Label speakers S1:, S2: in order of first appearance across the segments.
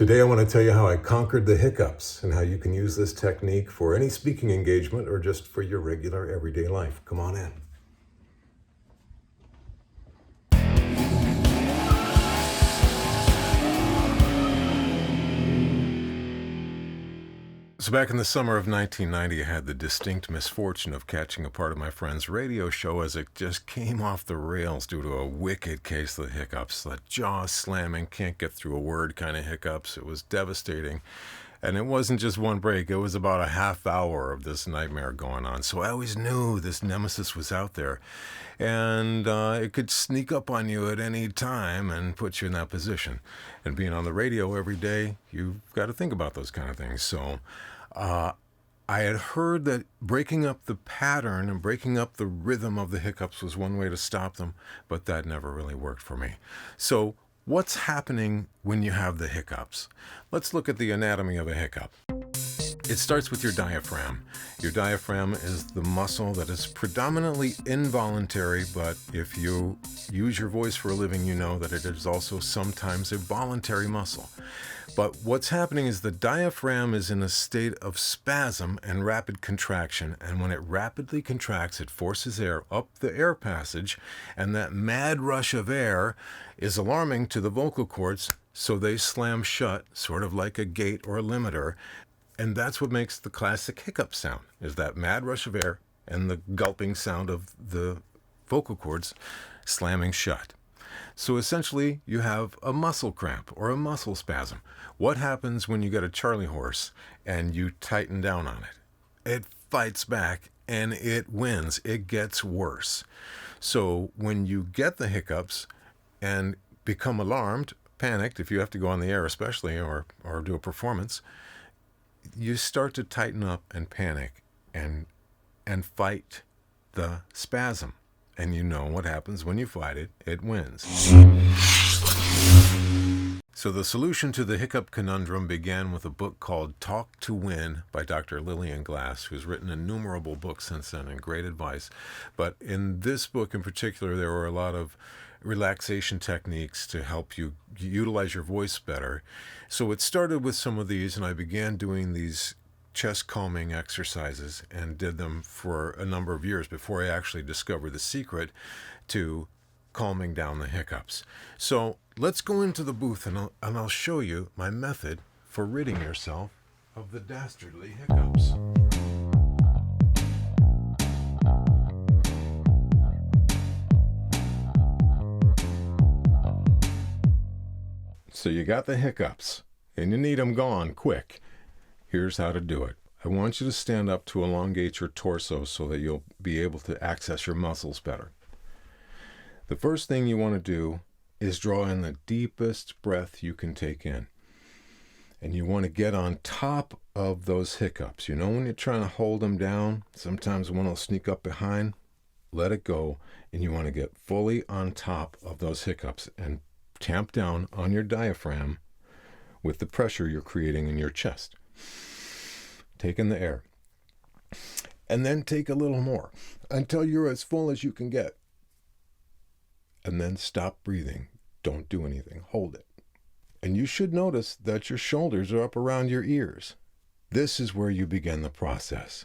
S1: Today I want to tell you how I conquered the hiccups and how you can use this technique for any speaking engagement or just for your regular everyday life. Come on in. So back in the summer of 1990, I had the distinct misfortune of catching a part of my friend's radio show as it just came off the rails due to a wicked case of the hiccups, the jaw slamming, can't get through a word kind of hiccups. It was devastating. And it wasn't just one break, it was about a half hour of this nightmare going on. So I always knew this nemesis was out there. And it could sneak up on you at any time and put you in that position. And being on the radio every day, you've got to think about those kind of things. So I had heard that breaking up the pattern and breaking up the rhythm of the hiccups was one way to stop them, but that never really worked for me. So what's happening when you have the hiccups? Let's look at the anatomy of a hiccup. It starts with your diaphragm. Your diaphragm is the muscle that is predominantly involuntary, but if you use your voice for a living, you know that it is also sometimes a voluntary muscle. But what's happening is the diaphragm is in a state of spasm and rapid contraction, and when it rapidly contracts, it forces air up the air passage, and that mad rush of air is alarming to the vocal cords, so they slam shut, sort of like a gate or a limiter. And that's what makes the classic hiccup sound, is that mad rush of air and the gulping sound of the vocal cords slamming shut. So essentially, you have a muscle cramp or a muscle spasm. What happens when you get a Charlie horse and you tighten down on it? It fights back and it wins. It gets worse. So when you get the hiccups and become alarmed, panicked, if you have to go on the air especially, or do a performance, you start to tighten up and panic and fight the spasm. And you know what happens when you fight it, it wins. So the solution to the hiccup conundrum began with a book called Talk to Win by Dr. Lillian Glass, who's written innumerable books since then and great advice. But in this book in particular, there were a lot of relaxation techniques to help you utilize your voice better. So it started with some of these, and I began doing these chest calming exercises and did them for a number of years before I actually discovered the secret to calming down the hiccups. So let's go into the booth and I'll show you my method for ridding yourself of the dastardly hiccups. So you got the hiccups and you need them gone quick. Here's how to do it. I want you to stand up to elongate your torso so that you'll be able to access your muscles better. The first thing you want to do is draw in the deepest breath you can take in. And you want to get on top of those hiccups. You know when you're trying to hold them down, sometimes one will sneak up behind, let it go, and you want to get fully on top of those hiccups and tamp down on your diaphragm with the pressure you're creating in your chest. Take in the air. And then take a little more until you're as full as you can get. And then stop breathing. Don't do anything. Hold it. And you should notice that your shoulders are up around your ears. This is where you begin the process.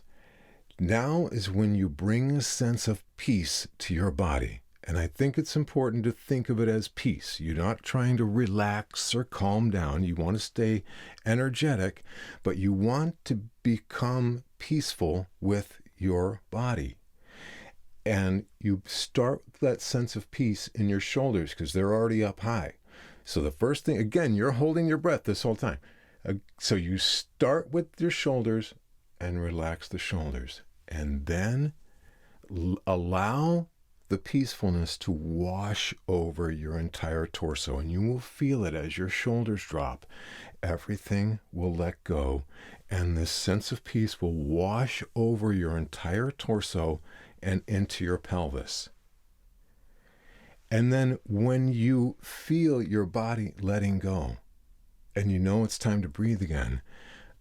S1: Now is when you bring a sense of peace to your body. And I think it's important to think of it as peace. You're not trying to relax or calm down. You want to stay energetic, but you want to become peaceful with your body. And you start with that sense of peace in your shoulders because they're already up high. So the first thing, again, you're holding your breath this whole time. So you start with your shoulders and relax the shoulders. And then allow the peacefulness to wash over your entire torso, and you will feel it as your shoulders drop. Everything will let go, and this sense of peace will wash over your entire torso and into your pelvis. And then when you feel your body letting go, and you know it's time to breathe again,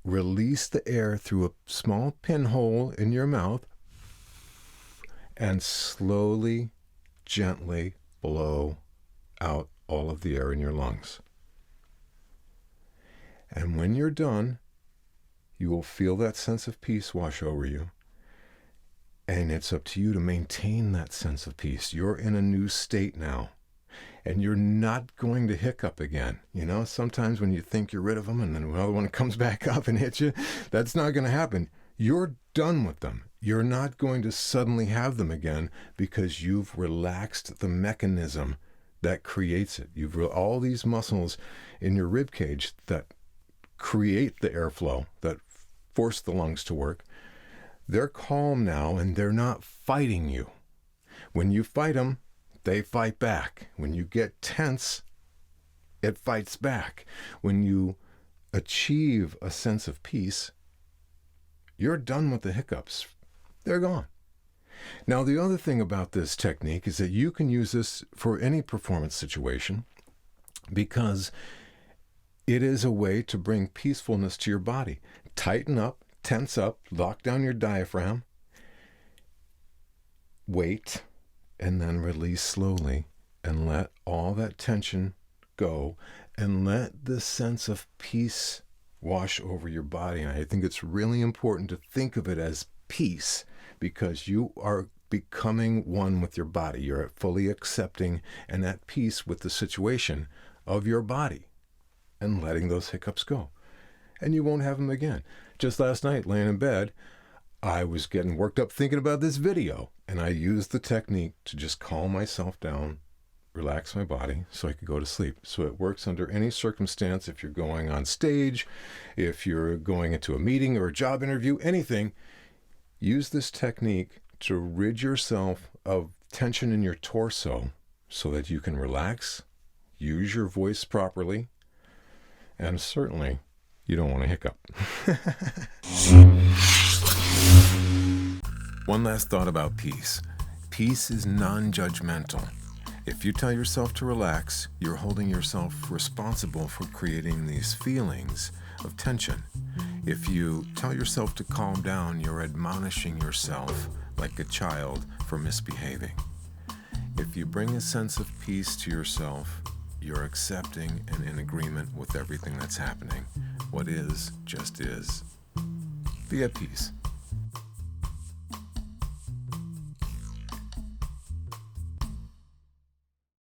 S1: release the air through a small pinhole in your mouth, and slowly, gently blow out all of the air in your lungs. And when you're done, you will feel that sense of peace wash over you. And it's up to you to maintain that sense of peace. You're in a new state now. And you're not going to hiccup again. You know, sometimes when you think you're rid of them and then another one comes back up and hits you, that's not going to happen. You're done with them. You're not going to suddenly have them again because you've relaxed the mechanism that creates it. You've all these muscles in your rib cage that create the airflow, that force the lungs to work. They're calm now and they're not fighting you. When you fight them, they fight back. When you get tense, it fights back. When you achieve a sense of peace, you're done with the hiccups. They're gone. Now, the other thing about this technique is that you can use this for any performance situation because it is a way to bring peacefulness to your body. Tighten up, tense up, lock down your diaphragm, wait, and then release slowly and let all that tension go and let the sense of peace wash over your body. And I think it's really important to think of it as peace because you are becoming one with your body. You're fully accepting and at peace with the situation of your body and letting those hiccups go. And you won't have them again. Just last night, laying in bed, I was getting worked up thinking about this video, and I used the technique to just calm myself down, relax my body so I could go to sleep. So it works under any circumstance. If you're going on stage, if you're going into a meeting or a job interview, anything, use this technique to rid yourself of tension in your torso so that you can relax, use your voice properly, and certainly you don't want to hiccup. One last thought about peace. Peace is non-judgmental. If you tell yourself to relax, you're holding yourself responsible for creating these feelings of tension. If you tell yourself to calm down, you're admonishing yourself like a child for misbehaving. If you bring a sense of peace to yourself, you're accepting and in agreement with everything that's happening. What is, just is. Be at peace.